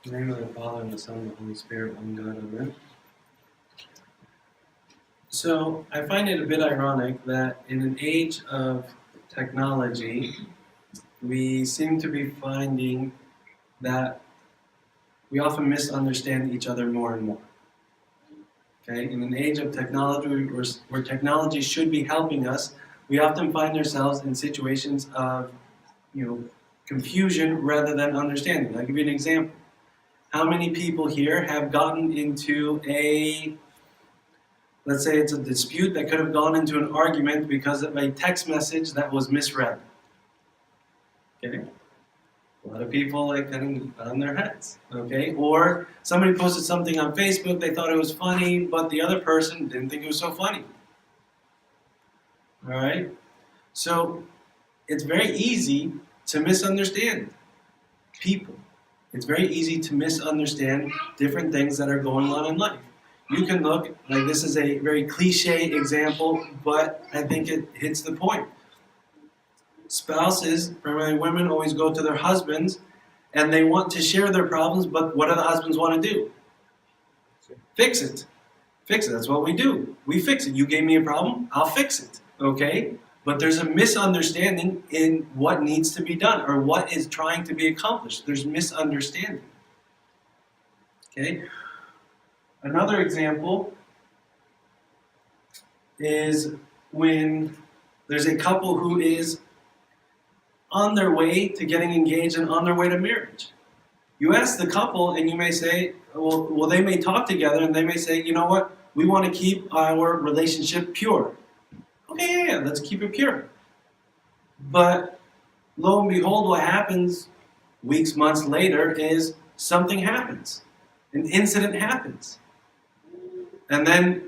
In the name of the Father, and the Son, and the Holy Spirit, one God, amen. So, I find it a bit ironic that in an age of technology, we seem to be finding that we often misunderstand each other more and more. Okay? In an age of technology, where technology should be helping us, we often find ourselves in situations of, confusion rather than understanding. I'll give you an example. How many people here have gotten into let's say it's a dispute that could have gone into an argument because of a text message that was misread? Okay? A lot of people getting on their heads. Okay? Or somebody posted something on Facebook, they thought it was funny, but the other person didn't think it was so funny. Alright? So it's very easy to misunderstand people. It's very easy to misunderstand different things that are going on in life. You can look, like this is a very cliche example, but I think it hits the point. Spouses, primarily women, always go to their husbands and they want to share their problems, but what do the husbands want to do? Fix it. Fix it. That's what we do. We fix it. You gave me a problem, I'll fix it. Okay? But there's a misunderstanding in what needs to be done or what is trying to be accomplished. There's misunderstanding. Okay? Another example is when there's a couple who is on their way to getting engaged and on their way to marriage. You ask the couple and you may say, well, they may talk together and they may say, you know what, we want to keep our relationship pure. Okay, yeah, let's keep it pure. But lo and behold, what happens weeks, months later is something happens. An incident happens. And then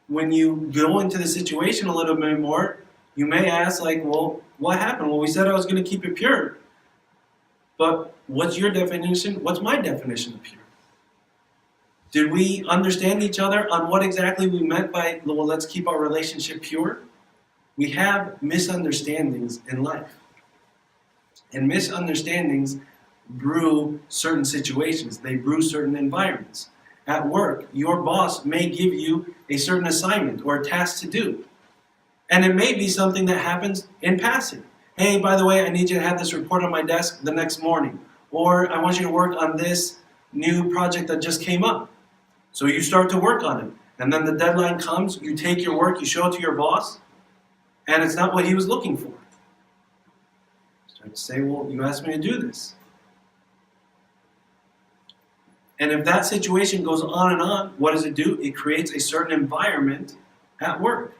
when you go into the situation a little bit more, you may ask well, what happened? Well, we said I was going to keep it pure. But what's your definition? What's my definition of pure? Did we understand each other on what exactly we meant by, well, let's keep our relationship pure? We have misunderstandings in life. And misunderstandings brew certain situations. They brew certain environments. At work, your boss may give you a certain assignment or a task to do. And it may be something that happens in passing. Hey, by the way, I need you to have this report on my desk the next morning. Or I want you to work on this new project that just came up. So you start to work on it. And then the deadline comes, you take your work, you show it to your boss, and it's not what he was looking for. You start to say, well, you asked me to do this. And if that situation goes on and on, what does it do? It creates a certain environment at work.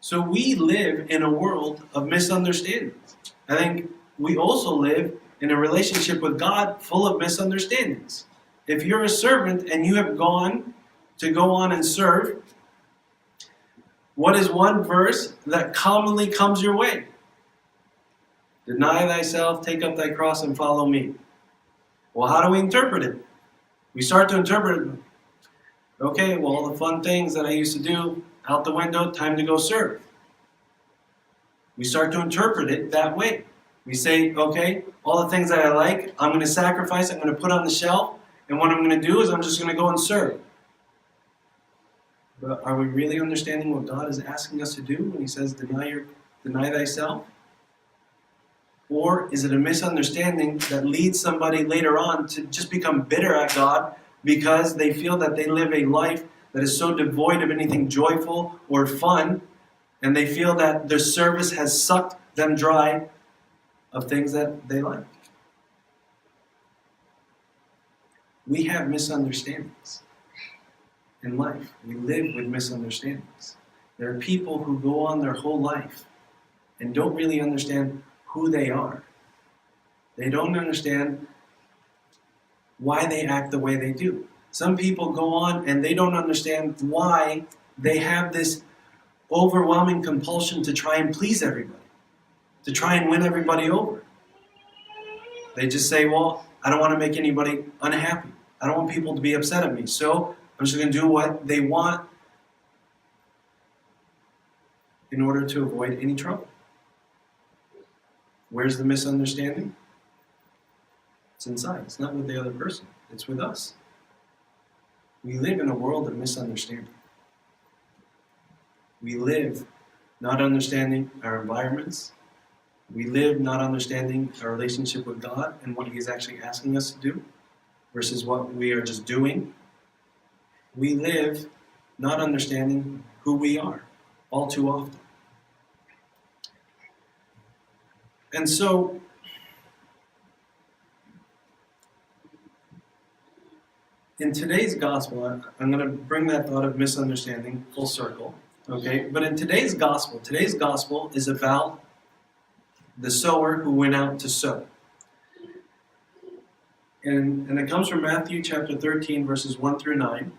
So we live in a world of misunderstandings. I think we also live in a relationship with God full of misunderstandings. If you're a servant and you have gone to go on and serve, what is one verse that commonly comes your way? Deny thyself, take up thy cross, and follow me. Well, how do we interpret it? We start to interpret it. Okay, well, all the fun things that I used to do, out the window, time to go serve. We start to interpret it that way. We say, okay, all the things that I like, I'm going to sacrifice, I'm going to put on the shelf, and what I'm going to do is I'm just going to go and serve. But are we really understanding what God is asking us to do when He says, deny thyself? Or is it a misunderstanding that leads somebody later on to just become bitter at God because they feel that they live a life that is so devoid of anything joyful or fun, and they feel that their service has sucked them dry of things that they like? We have misunderstandings in life. We live with misunderstandings. There are people who go on their whole life and don't really understand who they are. They don't understand why they act the way they do. Some people go on and they don't understand why they have this overwhelming compulsion to try and please everybody, to try and win everybody over. They just say, well, I don't want to make anybody unhappy. I don't want people to be upset at me, so I'm just going to do what they want in order to avoid any trouble. Where's the misunderstanding? It's inside. It's not with the other person. It's with us. We live in a world of misunderstanding. We live not understanding our environments. We live not understanding our relationship with God and what He is actually asking us to do versus what we are just doing. We live not understanding who we are all too often. And so, in today's gospel, I'm going to bring that thought of misunderstanding full circle, okay? But in today's gospel is about the sower who went out to sow. And it comes from Matthew chapter 13, verses 1 through 9.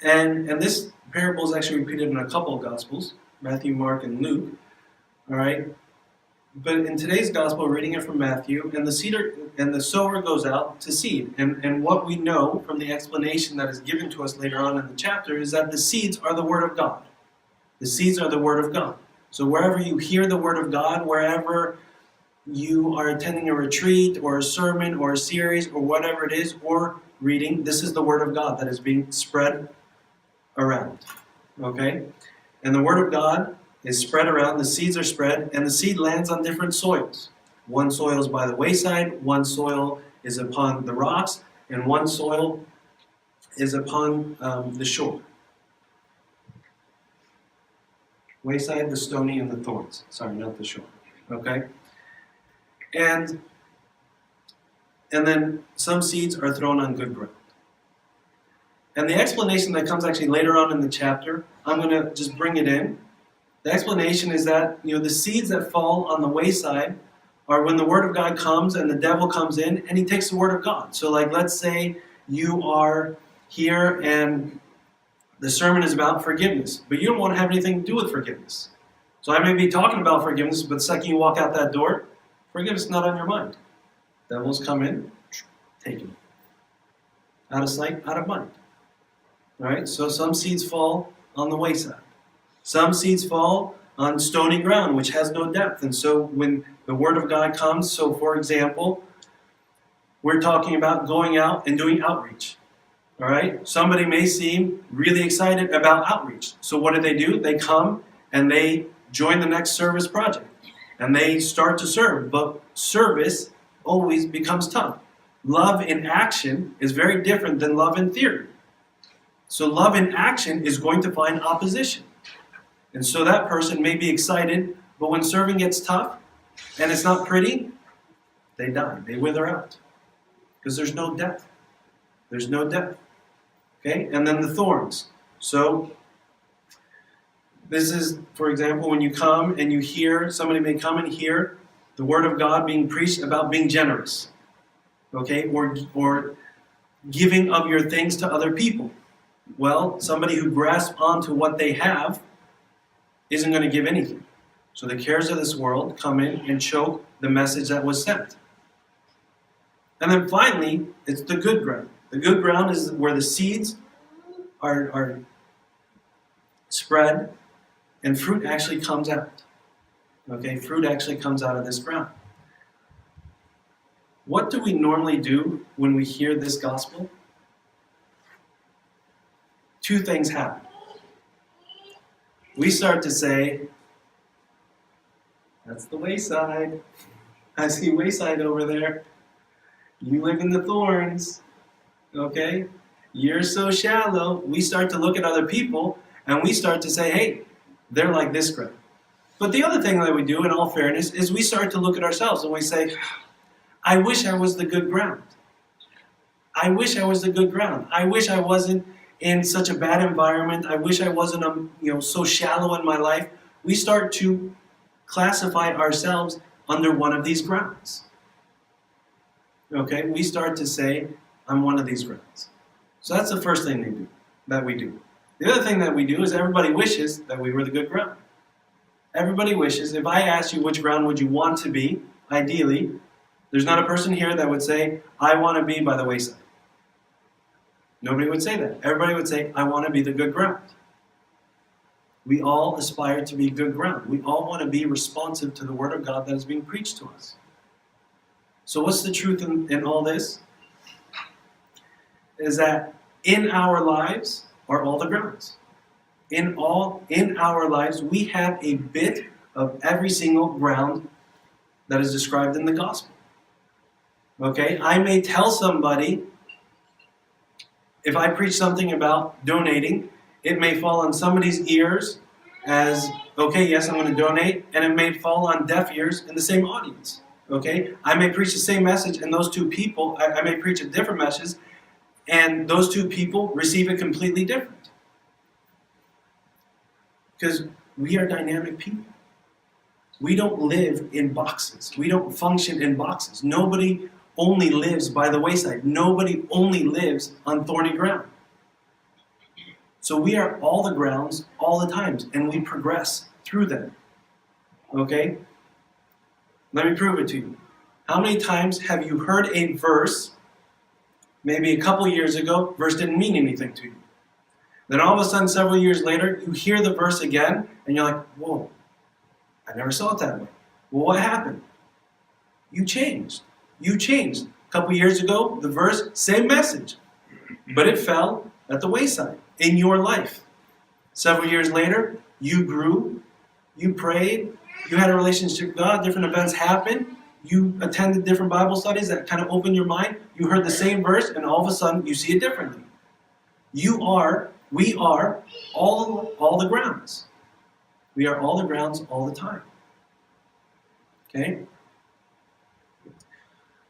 And this parable is actually repeated in a couple of gospels, Matthew, Mark, and Luke, all right? But in today's gospel, we're reading it from Matthew, and the sower goes out to seed. And what we know from the explanation that is given to us later on in the chapter is that the seeds are the Word of God. The seeds are the Word of God. So wherever you hear the Word of God, wherever you are attending a retreat or a sermon or a series or whatever it is, or reading, this is the Word of God that is being spread around. Okay? And the Word of God is spread around, the seeds are spread, and the seed lands on different soils. One soil is by the wayside, one soil is upon the rocks, and one soil is upon the shore. Wayside, the stony, and the thorns. Sorry, not the shore. Okay? And then some seeds are thrown on good ground. And the explanation that comes actually later on in the chapter, I'm going to just bring it in. The explanation is that, the seeds that fall on the wayside are when the Word of God comes and the devil comes in and he takes the Word of God. So let's say you are here and the sermon is about forgiveness, but you don't want to have anything to do with forgiveness. So I may be talking about forgiveness, but the second you walk out that door, forgiveness is not on your mind. Devils come in, take it. Out of sight, out of mind. All right? So some seeds fall on the wayside. Some seeds fall on stony ground, which has no depth. And so when the Word of God comes, so for example, we're talking about going out and doing outreach. All right? Somebody may seem really excited about outreach. So what do? They come and they join the next service project. And they start to serve. But service always becomes tough. Love in action is very different than love in theory. So love in action is going to find opposition. And so that person may be excited, but when serving gets tough and it's not pretty, they die. They wither out. Because there's no depth. There's no depth. Okay? And then the thorns. So this is, for example, when you come and you hear, somebody may come and hear the Word of God being preached about being generous. Okay? Or giving of your things to other people. Well, somebody who grasps onto what they have isn't going to give anything. So the cares of this world come in and choke the message that was sent. And then finally, it's the good ground. The good ground is where the seeds are spread and fruit actually comes out. Okay, fruit actually comes out of this ground. What do we normally do when we hear this gospel? Two things happen. We start to say, that's the wayside. I see wayside over there. You live in the thorns. Okay? You're so shallow. We start to look at other people and we start to say, hey, they're like this ground. But the other thing that we do, in all fairness, is we start to look at ourselves and we say, I wish I was the good ground. I wish I was the good ground. I wish I wasn't in such a bad environment. I wish I wasn't so shallow in my life. We start to classify ourselves under one of these grounds. Okay? We start to say, I'm one of these grounds. So that's the first thing that we do. The other thing that we do is everybody wishes that we were the good ground. Everybody wishes. If I asked you which ground would you want to be, ideally, there's not a person here that would say, I want to be by the wayside. Nobody would say that. Everybody would say, I want to be the good ground. We all aspire to be good ground. We all want to be responsive to the Word of God that is being preached to us. So what's the truth in all this? Is that in our lives are all the grounds. In our lives, we have a bit of every single ground that is described in the gospel. Okay? I may tell somebody, if I preach something about donating, it may fall on somebody's ears as, okay, yes, I'm going to donate, and it may fall on deaf ears in the same audience. Okay? I may preach the same message, and those two people, I may preach a different message, and those two people receive it completely different. Because we are dynamic people. We don't live in boxes. We don't function in boxes. Nobody only lives by the wayside. Nobody only lives on thorny ground. So we are all the grounds all the times, and we progress through them. Okay? Let me prove it to you. How many times have you heard a verse, maybe a couple years ago, verse didn't mean anything to you? Then all of a sudden, several years later, you hear the verse again, and you're like, whoa, I never saw it that way. Well, what happened? You changed. You changed. A couple years ago, the verse, same message, but it fell at the wayside in your life. Several years later, you grew, you prayed, you had a relationship with God, different events happened, you attended different Bible studies that kind of opened your mind, you heard the same verse, and all of a sudden, you see it differently. We are all the grounds. We are all the grounds all the time. Okay?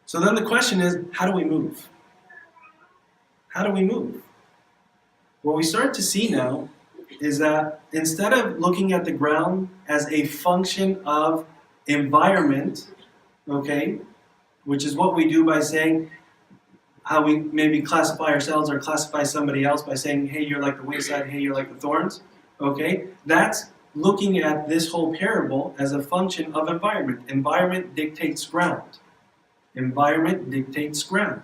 So then the question is, how do we move? How do we move? What we start to see now is that instead of looking at the ground as a function of environment, okay, which is what we do by saying how we maybe classify ourselves or classify somebody else by saying, hey, you're like the wayside, hey, you're like the thorns, okay? That's looking at this whole parable as a function of environment. Environment dictates ground. Environment dictates ground.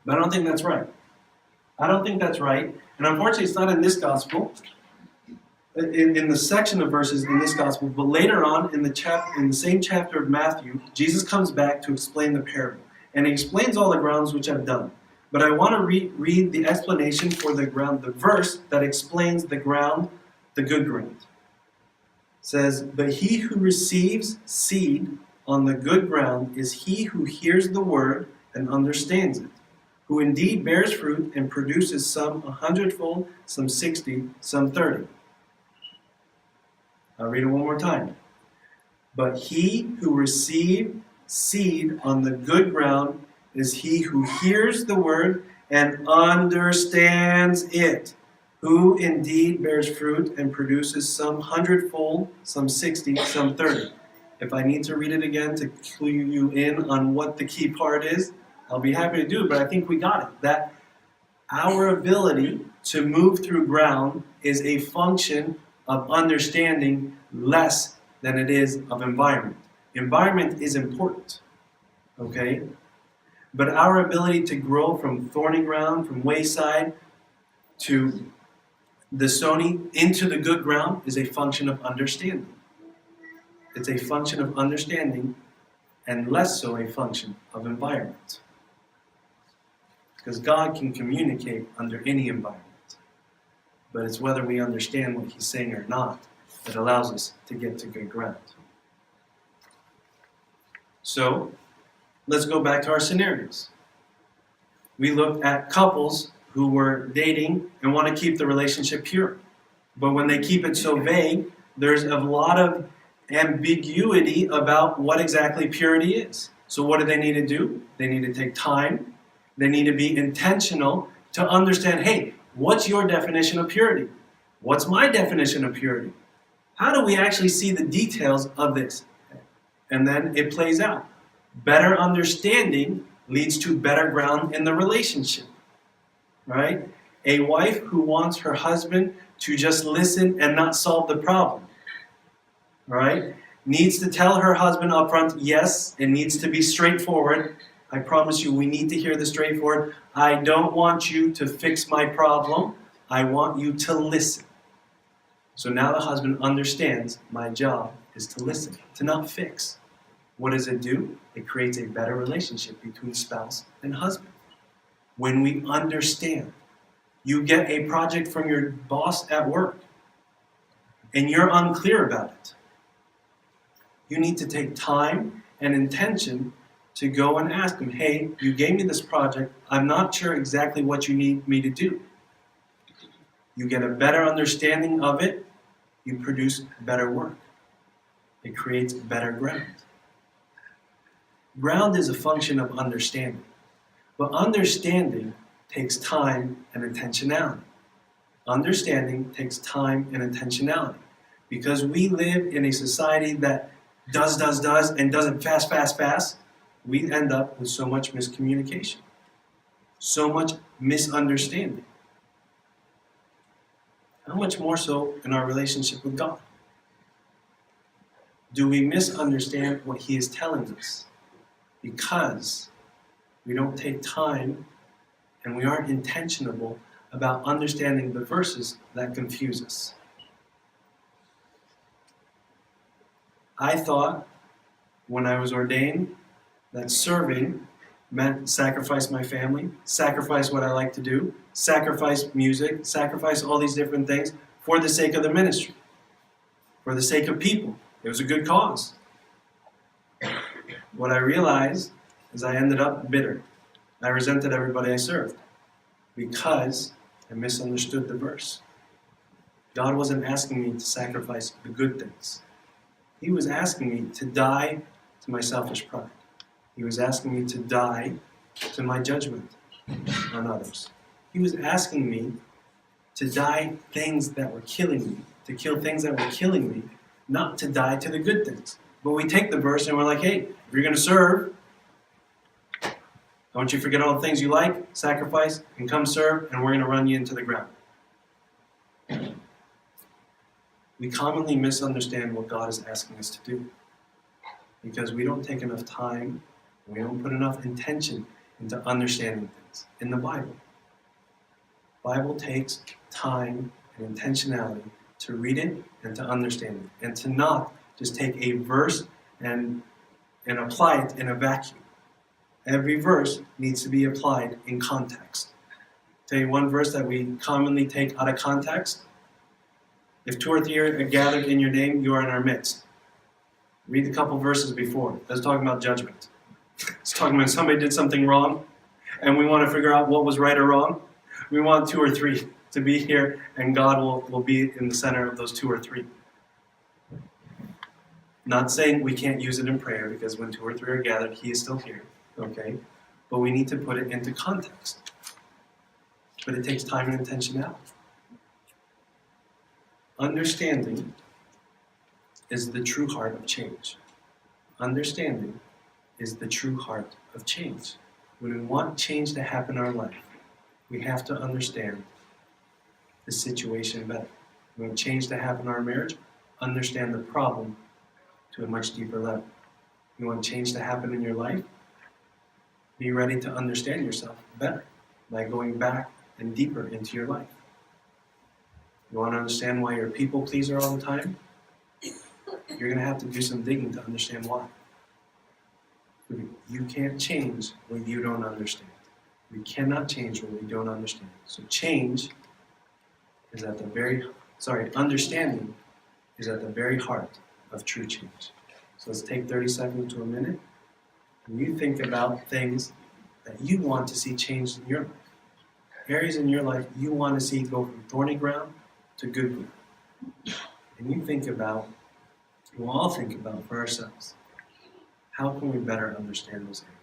But I don't think that's right. I don't think that's right. And unfortunately, it's not in this gospel, in the section of verses in this gospel, but later on in the same chapter of Matthew, Jesus comes back to explain the parable. And he explains all the grounds which I've done. But I want to read the explanation for the ground, the verse that explains the ground, the good ground. It says, but he who receives seed on the good ground is he who hears the word and understands it, who indeed bears fruit and produces some 100-fold, some 60, some 30. I'll read it one more time. But he who receives seed on the good ground is he who hears the word and understands it, who indeed bears fruit and produces some 100-fold, some 60, some 30. If I need to read it again to clue you in on what the key part is, I'll be happy to do it, but I think we got it. That our ability to move through ground is a function of understanding less than it is of environment. Environment is important, okay? But our ability to grow from thorny ground, from wayside, to the stony, into the good ground is a function of understanding. It's a function of understanding and less so a function of environment. Because God can communicate under any environment. But it's whether we understand what He's saying or not that allows us to get to good ground. So, let's go back to our scenarios. We looked at couples who were dating and want to keep the relationship pure. But when they keep it so vague, there's a lot of ambiguity about what exactly purity is. So what do they need to do? They need to take time. They need to be intentional to understand, hey, what's your definition of purity? What's my definition of purity? How do we actually see the details of this? And then it plays out. Better understanding leads to better ground in the relationship. Right? A wife who wants her husband to just listen and not solve the problem. Right? Needs to tell her husband up front, yes, it needs to be straightforward. I promise you, we need to hear the straightforward. I don't want you to fix my problem. I want you to listen. So now the husband understands my job is to listen, to not fix. What does it do? It creates a better relationship between spouse and husband. When we understand, you get a project from your boss at work, and you're unclear about it. You need to take time and intention to go and ask him, hey, you gave me this project. I'm not sure exactly what you need me to do. You get a better understanding of it. You produce better work. It creates better ground. Ground is a function of understanding. But understanding takes time and intentionality. Understanding takes time and intentionality. Because we live in a society that does, and does it fast, we end up with so much miscommunication, so much misunderstanding. How much more so in our relationship with God? Do we misunderstand what He is telling us because we don't take time and we aren't intentional about understanding the verses that confuse us? I thought when I was ordained that serving meant sacrifice my family, sacrifice what I like to do, sacrifice music, sacrifice all these different things for the sake of the ministry, for the sake of people. It was a good cause. What I realized is I ended up bitter. I resented everybody I served because I misunderstood the verse. God wasn't asking me to sacrifice the good things. He was asking me to die to my selfish pride. He was asking me to die to my judgment on others. He was asking me to die things that were killing me, to kill things that were killing me, not to die to the good things. But we take the verse and we're like, hey, if you're going to serve, don't you forget all the things you like, sacrifice, and come serve, and we're going to run you into the ground. We commonly misunderstand what God is asking us to do because we don't take enough time, we don't put enough intention into understanding things. In the Bible takes time and intentionality to read it and to understand it, and to not just take a verse and apply it in a vacuum. Every verse needs to be applied in context. I'll tell you one verse that we commonly take out of context. If 2 or 3 are gathered in your name, you are in our midst. Read a couple verses before. That's talking about judgment. It's talking about somebody did something wrong, and we want to figure out what was right or wrong. We want 2 or 3 to be here, and God will be in the center of those 2 or 3. Not saying we can't use it in prayer, because when 2 or 3 are gathered, He is still here. Okay? But we need to put it into context. But it takes time and intentionality. Understanding is the true heart of change. Understanding is the true heart of change. When we want change to happen in our life, we have to understand the situation better. When we want change to happen in our marriage, understand the problem to a much deeper level. You want change to happen in your life? Be ready to understand yourself better by going back and deeper into your life. You want to understand why you're a people pleaser all the time? You're going to have to do some digging to understand why. You can't change what you don't understand. We cannot change what we don't understand. So change is at the understanding is at the very heart of true change. So let's take 30 seconds to a minute. And you think about things that you want to see changed in your life. Areas in your life you want to see go from thorny ground to good ground. And you think about, we'll all think about for ourselves, how can we better understand those areas?